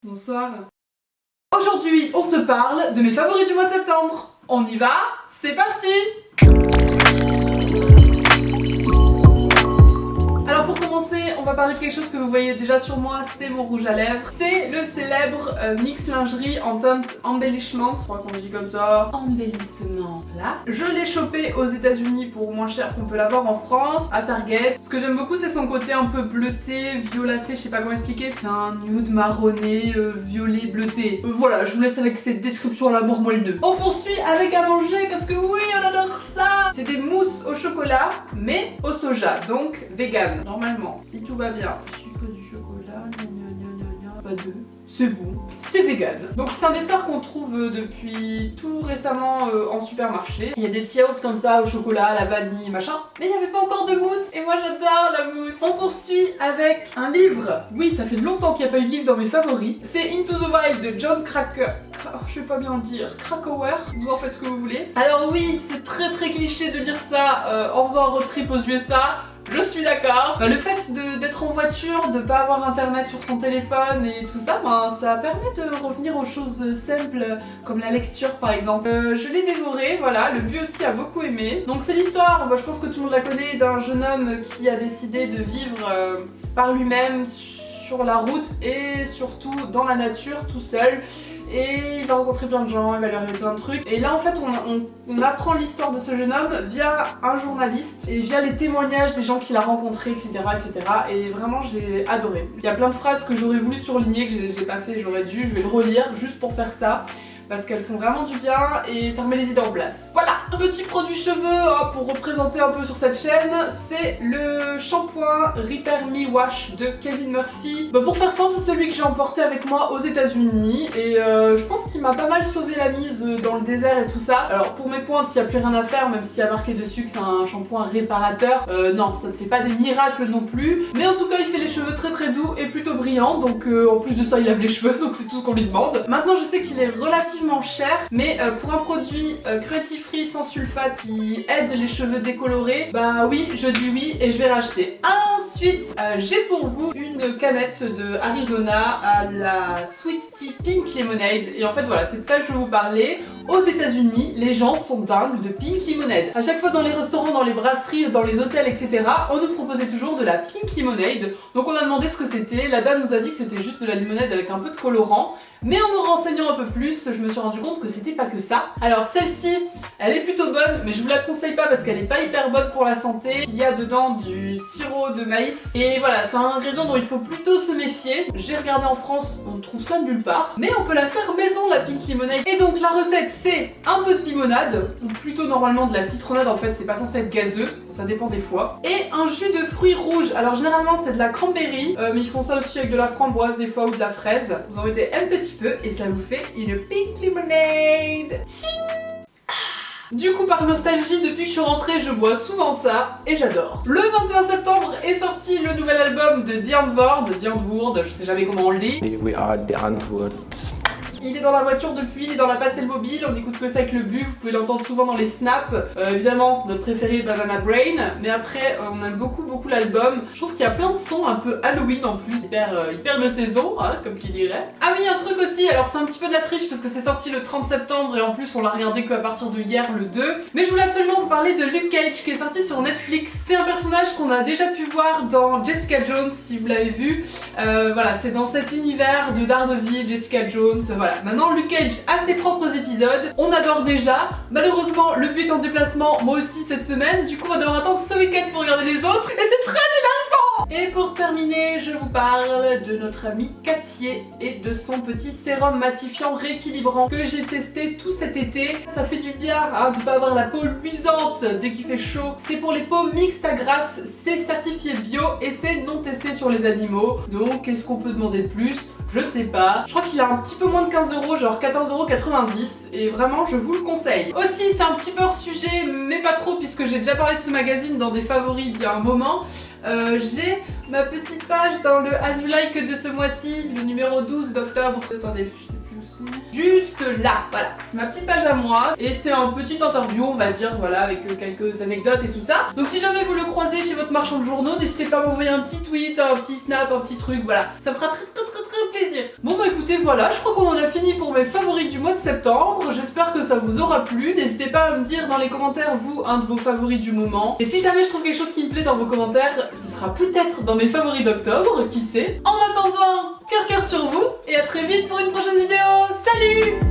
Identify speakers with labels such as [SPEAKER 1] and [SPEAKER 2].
[SPEAKER 1] Bonsoir. Aujourd'hui, on se parle de mes favoris du mois de septembre. On y va, c'est parti! Alors pour commencer, on va parler de quelque chose que vous voyez déjà sur moi, c'est mon rouge à lèvres. C'est le célèbre mix lingerie en teinte embellishment, je crois qu'on le dit comme ça, embellissement là. Je l'ai chopé aux États-Unis pour moins cher qu'on peut l'avoir en France, à Target. Ce que j'aime beaucoup, c'est son côté un peu bleuté, violacé, je sais pas comment expliquer. C'est un nude marronné, violet, bleuté. Voilà, je vous laisse avec cette description à la mort moelle. On poursuit avec à manger parce que oui, on adore ça. C'est des mousses au chocolat, mais au soja, donc vegan. Normalement, si tout va bien, je suis que du chocolat, pas de... C'est bon, c'est vegan. Donc c'est un dessert qu'on trouve depuis tout récemment en supermarché. Il y a des petits yaourts comme ça au chocolat, la vanille, machin. Mais il n'y avait pas encore de mousse et moi j'adore la mousse. On poursuit avec un livre. Oui, ça fait longtemps qu'il n'y a pas eu de livre dans mes favoris. C'est Into the Wild de John je vais pas bien le dire, Krakauer, vous en faites ce que vous voulez. Alors oui, c'est très cliché de lire ça en faisant un road trip aux USA. Je suis d'accord. Le fait d'être en voiture, de pas avoir internet sur son téléphone et tout ça, ça permet de revenir aux choses simples comme la lecture par exemple. Je l'ai dévoré, voilà, le but aussi a beaucoup aimé. Donc c'est l'histoire, je pense que tout le monde la connaît, d'un jeune homme qui a décidé de vivre par lui-même sur la route et surtout dans la nature tout seul. Et il va rencontrer plein de gens, il va lui arriver plein de trucs. Et là en fait on apprend l'histoire de ce jeune homme via un journaliste et via les témoignages des gens qu'il a rencontrés, etc. Et vraiment j'ai adoré. Il y a plein de phrases que j'aurais voulu surligner, que j'ai pas fait, j'aurais dû, je vais le relire juste pour faire ça. Parce qu'elles font vraiment du bien et ça remet les idées en place. Voilà, un petit produit cheveux pour représenter un peu sur cette chaîne, c'est le shampoing Repair Me Wash de Kevin Murphy. Pour faire simple, c'est celui que j'ai emporté avec moi aux États-Unis et je pense qu'il m'a pas mal sauvé la mise dans le désert et tout ça. Alors pour mes pointes, il n'y a plus rien à faire, même s'il y a marqué dessus que c'est un shampoing réparateur. Non, ça ne fait pas des miracles non plus. Mais en tout cas, il fait les cheveux très doux et plutôt brillants. Donc en plus de ça, il lave les cheveux, donc c'est tout ce qu'on lui demande. Maintenant, je sais qu'il est relativement cher, mais pour un produit cruelty free sans sulfate qui aide les cheveux décolorés, bah oui, je dis oui et je vais racheter. Ensuite, j'ai pour vous une canette de Arizona à la Sweet Tea Pink Lemonade et en fait voilà, c'est de ça que je vais vous parler. Aux États-Unis, les gens sont dingues de Pink Lemonade. À chaque fois dans les restaurants, dans les brasseries, dans les hôtels, etc., on nous proposait toujours de la Pink Lemonade. Donc on a demandé ce que c'était. La dame nous a dit que c'était juste de la limonade avec un peu de colorant. Mais en me renseignant un peu plus, je me suis rendu compte que c'était pas que ça. Alors celle-ci, elle est plutôt bonne, mais je vous la conseille pas parce qu'elle est pas hyper bonne pour la santé. Il y a dedans du sirop de maïs. Et voilà, c'est un ingrédient dont il faut plutôt se méfier. J'ai regardé en France, on trouve ça nulle part. Mais on peut la faire maison, la Pink Lemonade. Et donc la recette, c'est un peu de limonade, ou plutôt normalement de la citronnade en fait, c'est pas censé être gazeux, ça dépend des fois. Et un jus de fruits rouges, alors généralement c'est de la cranberry, mais ils font ça aussi avec de la framboise des fois ou de la fraise. Vous en mettez un petit peu et ça vous fait une Pink Lemonade. Du coup par nostalgie, depuis que je suis rentrée, je bois souvent ça et j'adore. Le 21 septembre est sorti le nouvel album de The Antwoord, je sais jamais comment on le dit.
[SPEAKER 2] We are the Antwoord.
[SPEAKER 1] Il est dans la voiture depuis, il est dans la pastel mobile, on écoute que ça avec le bu, vous pouvez l'entendre souvent dans les snaps. Évidemment, notre préféré Banana Brain, mais après on aime beaucoup l'album. Je trouve qu'il y a plein de sons un peu Halloween en plus, hyper de saison, hein, comme qui dirait. Ah oui, un truc aussi, alors c'est un petit peu de la triche parce que c'est sorti le 30 septembre et en plus on l'a regardé qu'à partir de hier, le 2. Mais je voulais absolument vous parler de Luke Cage qui est sorti sur Netflix. C'est un personnage qu'on a déjà pu voir dans Jessica Jones, si vous l'avez vu. Voilà, c'est dans cet univers de Daredevil, Jessica Jones, voilà. Maintenant, Luke Cage a ses propres épisodes, on adore déjà. Malheureusement, le but est en déplacement, moi aussi cette semaine, du coup on va devoir attendre ce week-end pour regarder les autres, et c'est très énervant. Et pour terminer, je vous parle de notre ami Katier et de son petit sérum matifiant rééquilibrant que j'ai testé tout cet été. Ça fait du bien hein, de pas avoir la peau luisante dès qu'il fait chaud. C'est pour les peaux mixtes à grasse, c'est certifié bio et c'est non testé sur les animaux. Donc qu'est-ce qu'on peut demander de plus ? Je ne sais pas. Je crois qu'il a un petit peu moins de 15 €, genre 14,90 € et vraiment je vous le conseille. Aussi c'est un petit peu hors sujet mais pas trop puisque j'ai déjà parlé de ce magazine dans des favoris il y a un moment. J'ai ma petite page dans le As You Like de ce mois-ci, le numéro 12 d'octobre. Attendez, je sais plus où Juste là, voilà, c'est ma petite page à moi et c'est un petit interview, on va dire, voilà, avec quelques anecdotes et tout ça. Donc si jamais vous le croisez chez votre marchand de journaux, n'hésitez pas à m'envoyer un petit tweet, un petit snap, un petit truc, voilà, ça me fera très plaisir. Bon bah écoutez, voilà, je crois qu'on en a fini pour mes favoris du mois de septembre. J'espère que ça vous aura plu. N'hésitez pas à me dire dans les commentaires, vous, un de vos favoris du moment. Et si jamais je trouve quelque chose qui me plaît dans vos commentaires, ce sera peut-être dans mes favoris d'octobre, qui sait. En attendant, cœur sur vous et à très vite pour une prochaine vidéo. Salut!